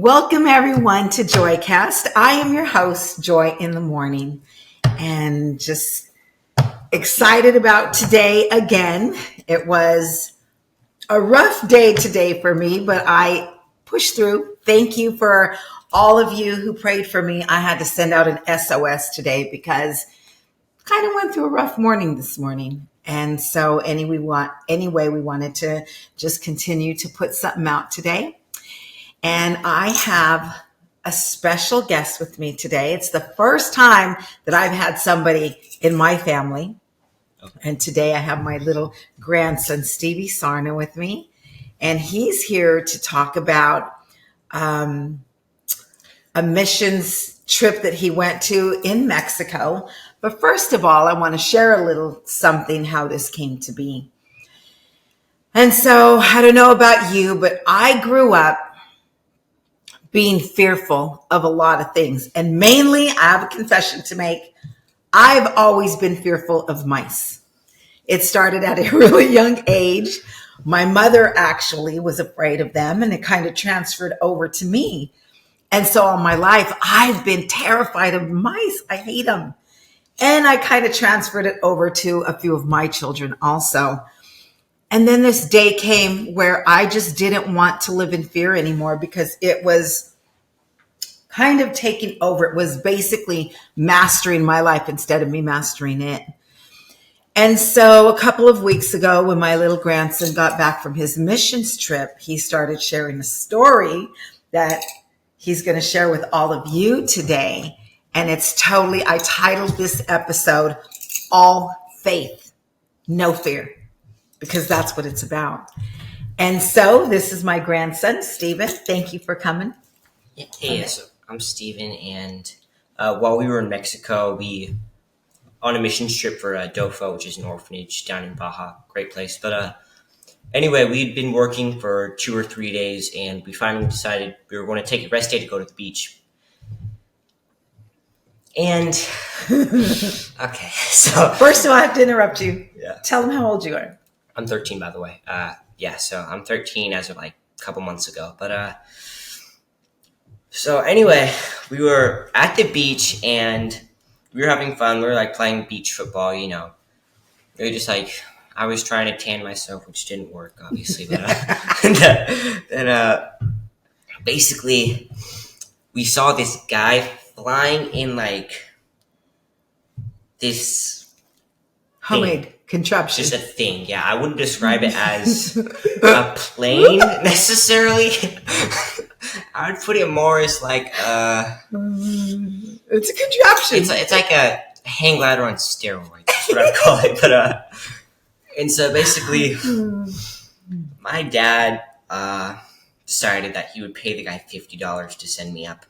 Welcome everyone to Joycast. I am your host, Joy in the Morning, and just excited about today again. It was a rough day today for me, but I pushed through. Thank you for all of you who prayed for me. I had to send out an SOS today because I kind of went through a rough morning this morning. And so anyway, we wanted to just continue to put something out today. And I have a special guest with me today. It's the first time that I've had somebody in my family. And today I have my little grandson, Stevie Sarna, with me. And he's here to talk about a missions trip that he went to in Mexico. But first of all, I want to share a little something, how this came to be. And so I don't know about you, but I grew up being fearful of a lot of things. And mainly, I have a confession to make. I've always been fearful of mice. It started at a really young age. My mother actually was afraid of them, and it kind of transferred over to me. And so all my life, I've been terrified of mice. I hate them. And I kind of transferred it over to a few of my children also. And then this day came where I just didn't want to live in fear anymore because it was kind of taking over. It was basically mastering my life instead of me mastering it. And so a couple of weeks ago, when my little grandson got back from his missions trip, he started sharing a story that he's going to share with all of you today. And I titled this episode, All Faith, No Fear, because that's what it's about. And so this is my grandson, Stephen. Thank you for coming. Hey, so I'm Stephen, and while we were in Mexico, we on a mission trip for DOFA, which is an orphanage down in Baja. Great place. But anyway, we'd been working for 2 or 3 days, and we finally decided we were going to take a rest day to go to the beach. And, okay, so... First of all, I have to interrupt you. Yeah. Tell them how old you are. I'm 13, by the way. So I'm 13 as of like a couple months ago. But so anyway, we were at the beach and we were having fun. We were like playing beach football, you know. We were just like, I was trying to tan myself, which didn't work, obviously. But then basically, we saw this guy flying in like this homemade contraption. Just a thing, yeah. I wouldn't describe it as a plane necessarily. I would put it more as like it's a contraption. It's like a hang glider on steroids. That's what I'd call it. But and so basically, my dad decided that he would pay the guy $50 to send me up.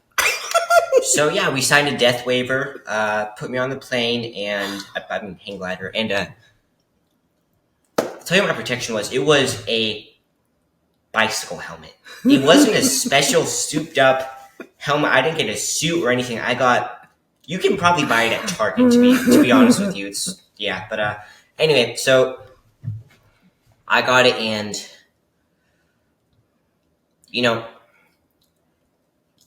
So yeah, we signed a death waiver, put me on the plane, and I mean hang glider, and I'll tell you what my protection was. It was a bicycle helmet. It wasn't a special souped up helmet. I didn't get a suit or anything. You can probably buy it at Target, to be honest with you. But anyway, so I got it, and you know,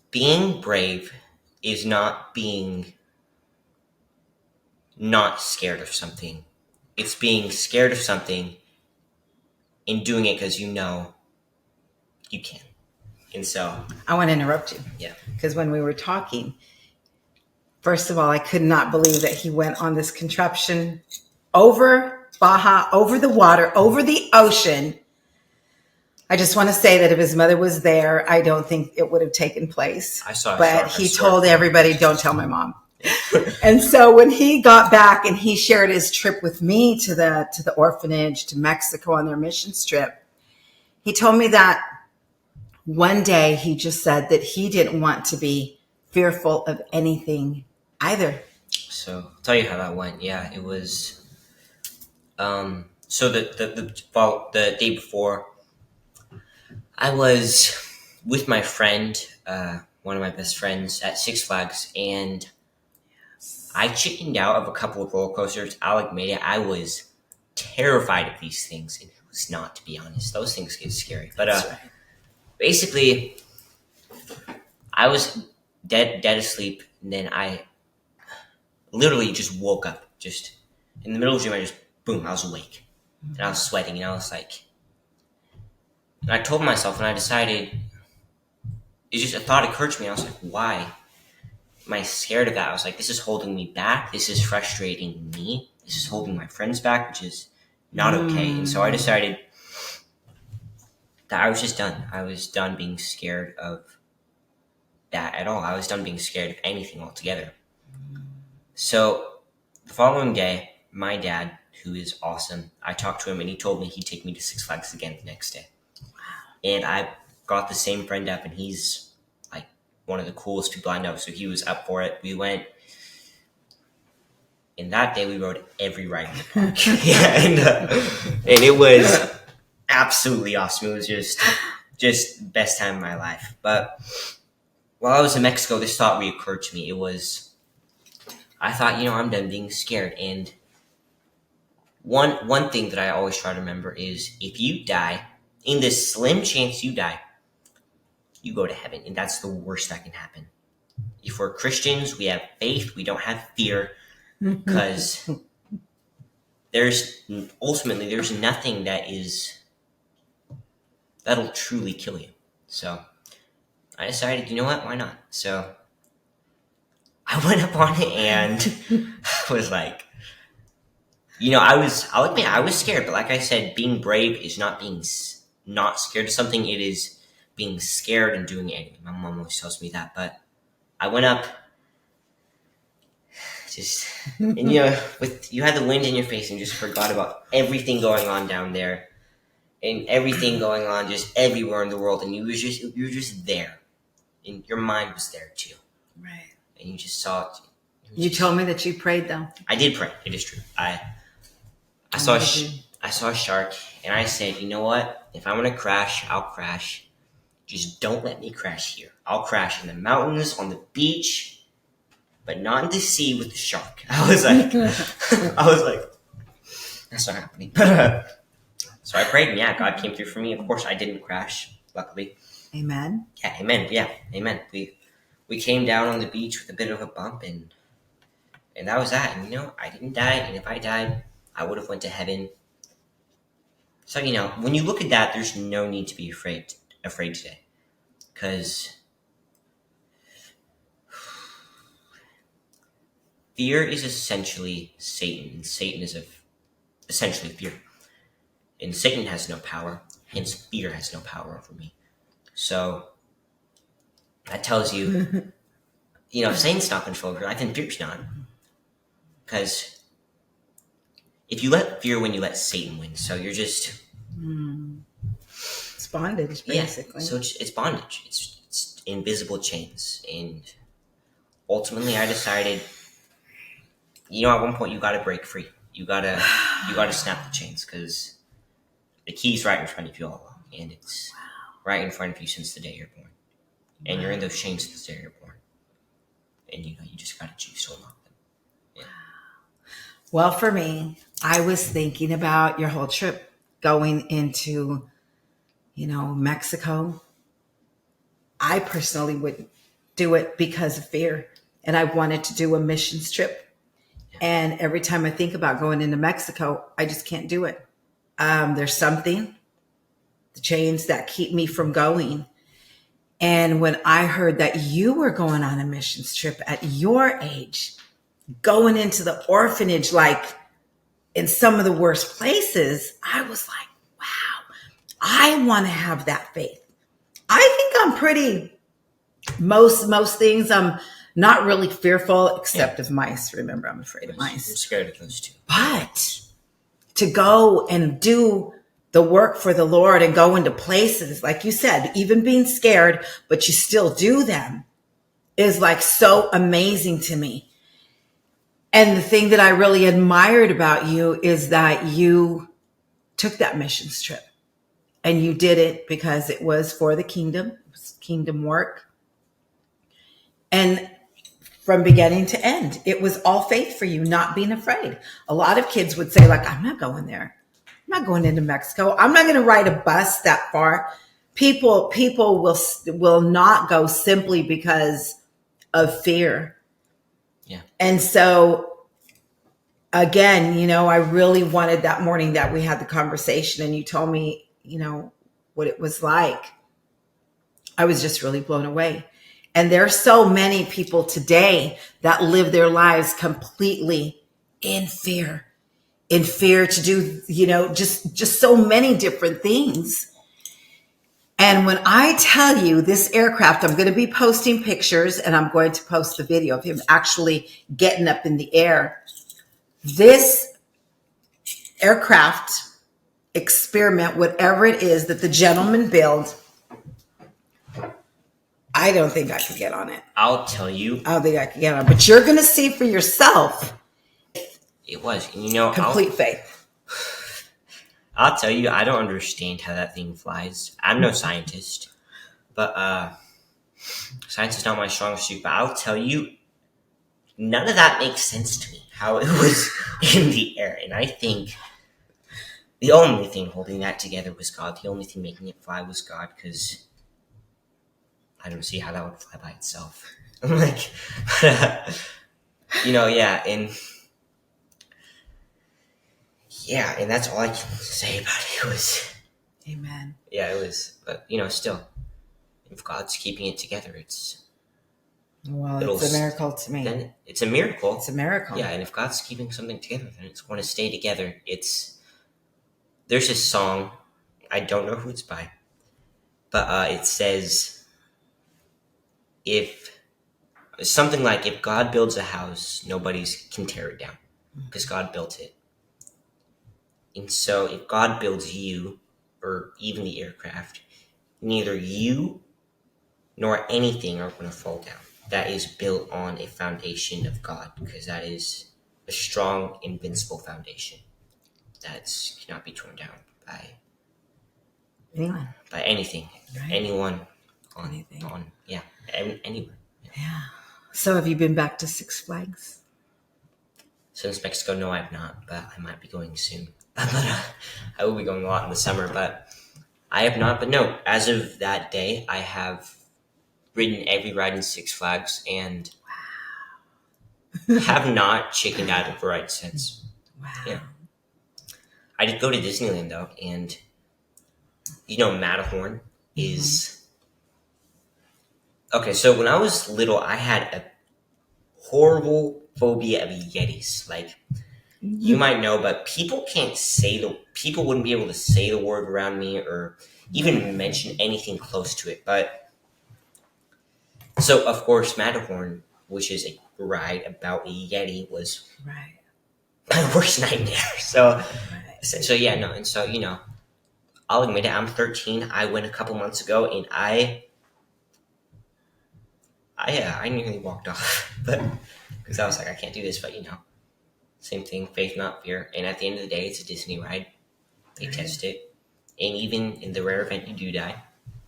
being brave is not being not scared of something. It's being scared of something and doing it because you know you can. And so I want to interrupt you. Yeah. Because when we were talking, first of all, I could not believe that he went on this contraption over Baja, over the water, over the ocean. I just want to say that if his mother was there, I don't think it would have taken place. I saw it. But he told everybody, don't tell my mom. And so when he got back and he shared his trip with me to the orphanage, to Mexico on their missions trip, he told me that one day he just said that he didn't want to be fearful of anything either. So I'll tell you how that went. Yeah, it was. So the day before, I was with my friend, one of my best friends, at Six Flags, and I chickened out of a couple of roller coasters. I'll admit it. I was terrified of these things, and it was not, to be honest. Those things get scary. But basically, I was dead asleep, and then I literally just woke up, just in the middle of the dream. I just boom, I was awake, and I was sweating, and I was like, and I told myself, and I decided, it just a thought occurred to me. I was like, why am I scared of that? I was like, this is holding me back. This is frustrating me. This is holding my friends back, which is not okay. And so I decided that I was just done. I was done being scared of that at all. I was done being scared of anything altogether. So the following day, my dad, who is awesome, I talked to him and he told me he'd take me to Six Flags again the next day. And I got the same friend up, and he's like one of the coolest people I know. So he was up for it. We went. And that day we rode every ride in the park. and it was absolutely awesome. It was just best time of my life. But while I was in Mexico, this thought reoccurred to me. I thought, I'm done being scared. And one thing that I always try to remember is, if you die, in this slim chance you die, you go to heaven. And that's the worst that can happen. If we're Christians, we have faith, we don't have fear. Because there's nothing that'll truly kill you. So I decided, you know what, why not? So I went up on it and I was like, I'll admit I was scared, but like I said, being brave is not being not scared of something. It is being scared and doing it anyway. My mom always tells me that, but I went up. And you had the wind in your face and just forgot about everything going on down there, and everything going on just everywhere in the world, and you were just there, and your mind was there too, right? And you just saw it. You told me that you prayed, though. I did pray. It is true. I saw a shark, and I said, you know what? If I'm gonna crash, I'll crash. Just don't let me crash here. I'll crash in the mountains, on the beach. But not in the sea with the shark. I was like, that's not happening. So I prayed, and God came through for me. Of course, I didn't crash, luckily. Amen. Yeah, amen. Yeah, amen. We came down on the beach with a bit of a bump, and that was that. And I didn't die, and if I died, I would have went to heaven. So when you look at that, there's no need to be afraid today, because fear is essentially Satan, and Satan is essentially fear. And Satan has no power, hence fear has no power over me. So that tells you, Satan's not control of your life, and fear's not. Because if you let fear win, you let Satan win. So you're just... It's bondage, basically. Yeah, so it's bondage. It's invisible chains. And ultimately I decided... at one point you gotta break free. You gotta snap the chains, because the key's right in front of you all along, and it's right in front of you since the day you're born, and you're in those chains since the day you're born, and you just gotta choose to unlock them. Yeah. Well, for me, I was thinking about your whole trip going into, Mexico. I personally wouldn't do it because of fear, and I wanted to do a missions trip. And every time I think about going into Mexico, I just can't do it. There's something, the chains that keep me from going. And when I heard that you were going on a missions trip at your age, going into the orphanage, like in some of the worst places, I was like, wow, I want to have that faith. I think I'm pretty, most things I'm not really fearful, except of mice. Remember, I'm afraid of mice. I'm scared of those too. But to go and do the work for the Lord and go into places, like you said, even being scared, but you still do them, is like so amazing to me. And the thing that I really admired about you is that you took that missions trip, and you did it because it was for the kingdom. It was kingdom work. And from beginning to end, it was all faith for you, not being afraid. A lot of kids would say, like, I'm not going there. I'm not going into Mexico. I'm not going to ride a bus that far. People will not go simply because of fear. Yeah. And so again, I really wanted that morning that we had the conversation and you told me, what it was like. I was just really blown away. And there are so many people today that live their lives completely in fear to do, just so many different things. And when I tell you this aircraft, I'm going to be posting pictures and I'm going to post the video of him actually getting up in the air. This aircraft experiment, whatever it is that the gentleman built, I don't think I could get on it. I'll tell you. I don't think I could get on it. But you're going to see for yourself. It was. Complete faith. I'll tell you, I don't understand how that thing flies. I'm no scientist. But science is not my strong suit. But I'll tell you, none of that makes sense to me, how it was in the air. And I think the only thing holding that together was God. The only thing making it fly was God, because I don't see how that would fly by itself. I'm like, and that's all I can say about it. It was, amen. Yeah, it was, but still, if God's keeping it together, it's a miracle to me. Then it's a miracle. It's a miracle. Yeah, and if God's keeping something together, then it's going to stay together. There's this song, I don't know who it's by, but it says, if God builds a house, nobody can tear it down because God built it. And so if God builds you, or even the aircraft, neither you nor anything are going to fall down. That is built on a foundation of God, because that is a strong, invincible foundation that cannot be torn down by anyone. By anything. Right. Anyone. Anything. Anyone. Yeah. So have you been back to Six Flags? Since Mexico, no, I've not, but I might be going soon. But I will be going a lot in the summer, but I have not. But no, as of that day, I have ridden every ride in Six Flags and have not chickened out of a ride since. Wow. Yeah. I did go to Disneyland, though, and Matterhorn is... Okay, so when I was little, I had a horrible phobia of Yetis. Like, you might know, but people wouldn't be able to say the word around me or even mention anything close to it. But, so of course, Matterhorn, which is a ride about a Yeti, was my worst nightmare. So I'll admit it, I'm 13. I went a couple months ago and I nearly walked off, but because I was like, I can't do this, but same thing, faith, not fear. And at the end of the day, it's a Disney ride. They test it. And even in the rare event you do die,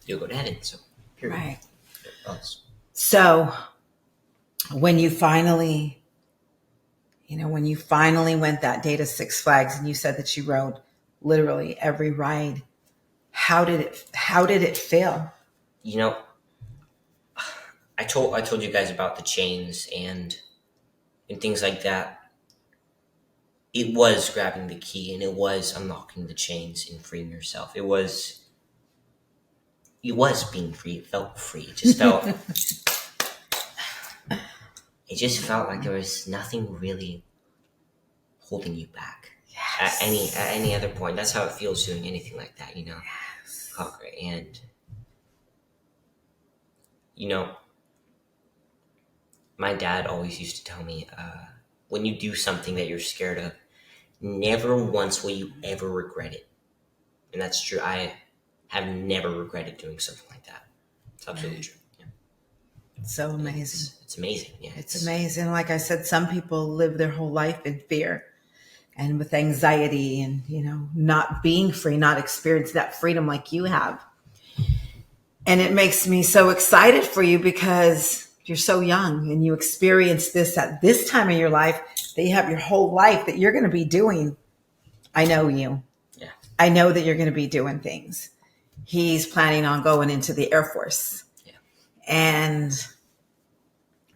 you'll go to heaven. So, period. Right. So, when you finally went that day to Six Flags and you said that you rode literally every ride, how did it feel? I told you guys about the chains and things like that. It was grabbing the key and it was unlocking the chains and freeing yourself. It was being free. It felt free. It just felt like there was nothing really holding you back. Yes. At any other point. That's how it feels doing anything like that, Yes. Conquer. And my dad always used to tell me, when you do something that you're scared of, never once will you ever regret it. And that's true. I have never regretted doing something like that. It's absolutely true. Yeah. It's so amazing. It's amazing. Yeah. It's amazing. Like I said, some people live their whole life in fear and with anxiety and, not being free, not experiencing that freedom like you have. And it makes me so excited for you because you're so young and you experience this at this time of your life that you have your whole life that you're going to be doing. I know you. Yeah. I know that you're going to be doing things. he's planning on going into the Air Force. Yeah. And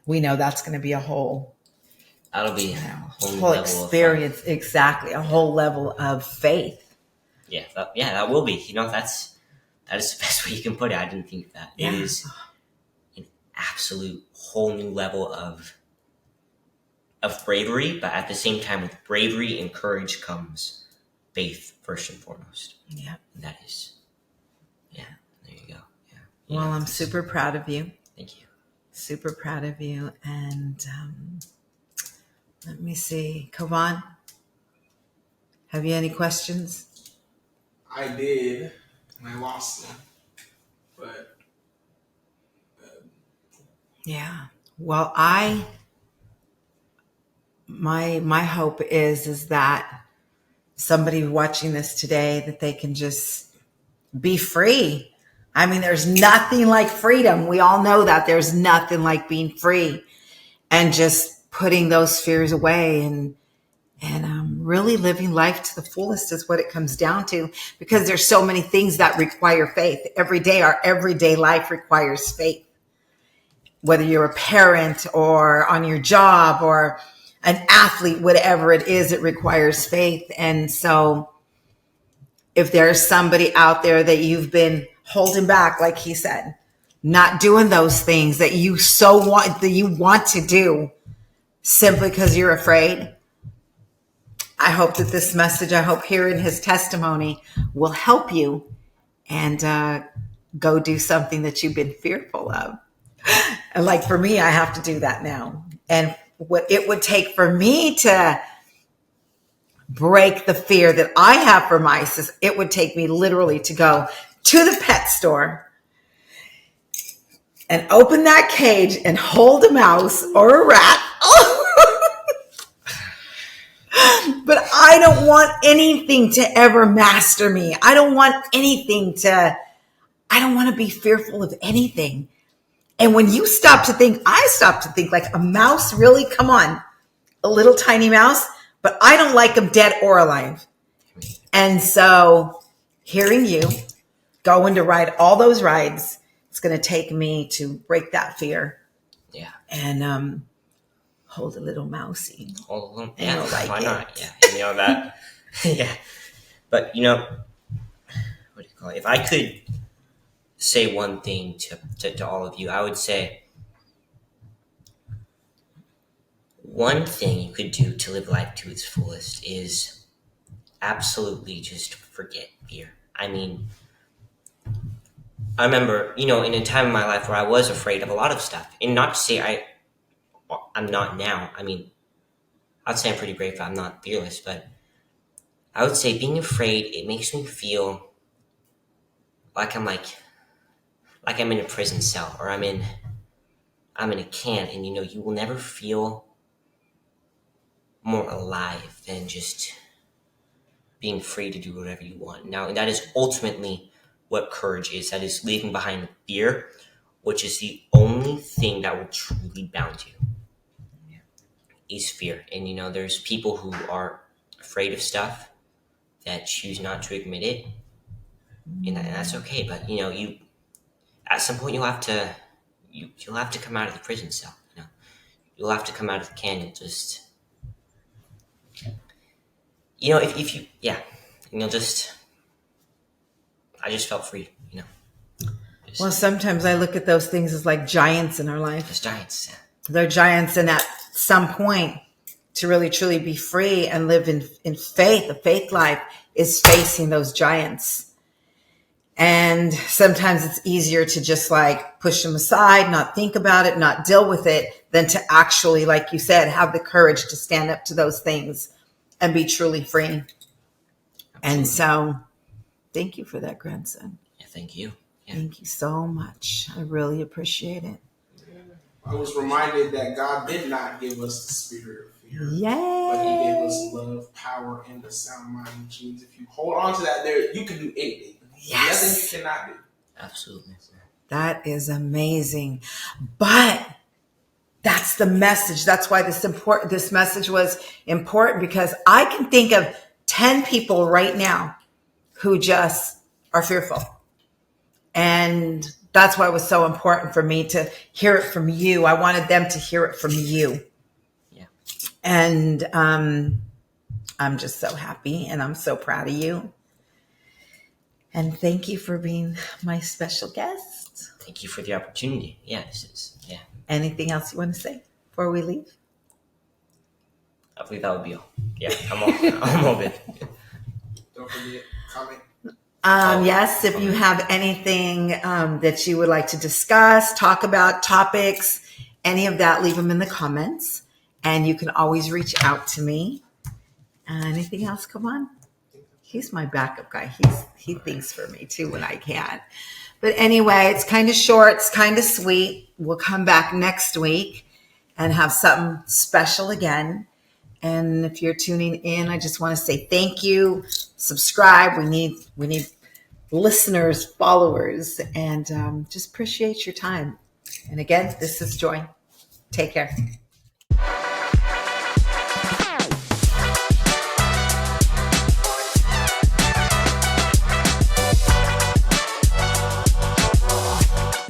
we know that's going to be a whole, that'll be a whole experience. Exactly. A whole level of faith. Yeah. That will be, that is the best way you can put it. I didn't think of that. Yeah. It is an absolute whole new level of bravery, but at the same time, with bravery and courage comes faith first and foremost. Yeah. And that is, there you go. Yeah. Well, I'm super proud of you. Thank you. Super proud of you. And let me see. Kavan, have you any questions? I did, and I lost them. But yeah. Well, my hope is that somebody watching this today, that they can just be free. I mean, there's nothing like freedom. We all know that there's nothing like being free and just putting those fears away and really living life to the fullest is what it comes down to, because there's so many things that require faith. Every day, our everyday life requires faith. Whether you're a parent or on your job or an athlete, whatever it is, it requires faith. And so if there's somebody out there that you've been holding back, like he said, not doing those things that you want to do simply because you're afraid, I hope that this message, I hope hearing his testimony will help you and go do something that you've been fearful of. And like for me, I have to do that now. And what it would take for me to break the fear that I have for mice, it would take me literally to go to the pet store and open that cage and hold a mouse or a rat. But I don't want anything to ever master me. I don't want to be fearful of anything. And when you stop to think, I stop to think, like, a mouse, really? Come on. A little tiny mouse, but I don't like them dead or alive. And so hearing you going to ride all those rides, it's going to take me to break that fear. Yeah. And hold a little mousey. Hold a little, yeah, like why it. not? Yeah, that. Yeah. But, what do you call it? If I could say one thing to all of you, I would say one thing you could do to live life to its fullest is absolutely just forget fear. I mean, I remember, in a time in my life where I was afraid of a lot of stuff. And not to say I'm not now. I mean, I'd say I'm pretty brave, but I'm not fearless. But I would say being afraid, it makes me feel like I'm in a prison cell, or I'm in a can, and you will never feel more alive than just being free to do whatever you want. Now, and that is ultimately what courage is. That is leaving behind fear, which is the only thing that will truly bound you. Is fear. And there's people who are afraid of stuff that choose not to admit it, and that's okay. But you at some point you'll have to come out of the prison cell. You'll have to come out of the can and just if you I just felt free. Well, sometimes I look at those things as like giants in our life. There's giants. Yeah. They're giants, and at some point, to really truly be free and live in faith, a faith life, is facing those giants. And sometimes it's easier to just like push them aside, not think about it, not deal with it, than to actually, like you said, have the courage to stand up to those things and be truly free. Absolutely. And so thank you for that, grandson. Yeah, thank you. Yeah. Thank you so much. I really appreciate it. I was reminded that God did not give us the spirit of fear. Yay! But He gave us love, power, and a sound mind, which means if you hold on to that, you can do anything. Yes. Nothing you cannot do. Absolutely. That is amazing. But that's the message. That's why this message was important, because I can think of 10 people right now who just are fearful. And that's why it was so important for me to hear it from you. I wanted them to hear it from you. Yeah. And I'm just so happy and I'm so proud of you. And thank you for being my special guest. Thank you for the opportunity. Yeah, yeah. Anything else you want to say before we leave? I believe that would be all. Yeah, I'm all good. Don't forget, comment. Yes, if you have anything that you would like to discuss, talk about, topics, any of that, leave them in the comments. And you can always reach out to me. Anything else? Come on. He's my backup guy. He thinks for me too when I can't. But anyway, it's kind of short. It's kind of sweet. We'll come back next week and have something special again. And if you're tuning in, I just want to say thank you. Subscribe. We need listeners, followers, and just appreciate your time. And again, this is Joy. Take care.